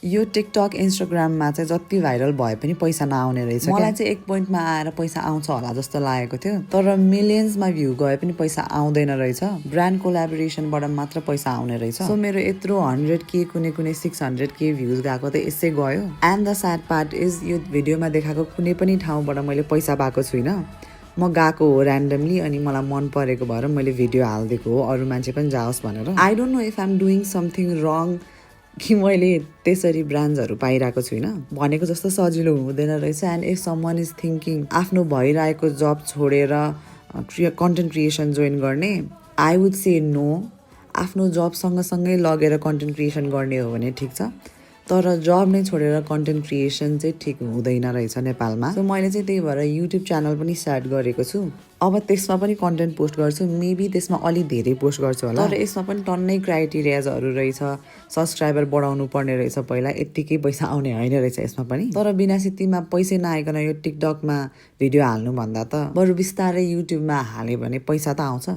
यो टिकटक इन्स्टाग्राममा चाहिँ जति भाइरल भए पनि पैसा नआउने रहेछ। मलाई चाहिँ एक पोइन्टमा आएर पैसा आउँछ होला जस्तो लागेको थियो, तर मिलियन्समा भ्यू गए पनि पैसा आउँदैन रहेछ। ब्रान्ड कोलाबोरेसनबाट मात्र पैसा आउने रहेछ। सो मेरो यत्रो 100K कुनै 600K भ्यूज गएको त यसै गयो। And the sad part is यो भिडियोमा देखाएको कुनै पनि ठाउँबाट मैले पैसा पाएको छुइनँ। म गएको हो ऱ्यान्डमली अनि मलाई मन परेको भएर मैले भिडियो हालिदिएको हो, अरू मान्छे पनि जाओस् भनेर। I don't know if I am doing something wrong कि मैले त्यसरी ब्रान्ड्सहरू पाइरहेको छुइनँ। भनेको जस्तो सजिलो हुँदैन रहेछ। And if someone is thinking आफ्नो भइरहेको जब छोडेर कन्टेन्ट क्रिएसन जोइन गर्ने, आई वुड से नो। आफ्नो जब सँगसँगै लगेर कन्टेन्ट क्रिएसन गर्ने हो भने ठिक छ, तर जब नै छोडेर कन्टेन्ट क्रिएसन चाहिँ ठिक हुँदैन रहेछ नेपालमा। सो मैले चाहिँ त्यही भएर युट्युब च्यानल पनि स्टार्ट गरेको छु। अब त्यसमा पनि कन्टेन्ट पोस्ट गर्छु, मेबी त्यसमा अलि धेरै पोस्ट गर्छु होला। तर यसमा पनि टन्नै क्राइटेरियाजहरू रहेछ। सब्सक्राइबर बढाउनु पर्ने रहेछ पहिला, यत्तिकै पैसा आउने होइन रहेछ यसमा पनि। तर बिना सित्तीमा पैसै नआइकन यो टिकटकमा भिडियो हाल्नुभन्दा त बरु बिस्तारै युट्युबमा हाल्यो भने पैसा त आउँछ।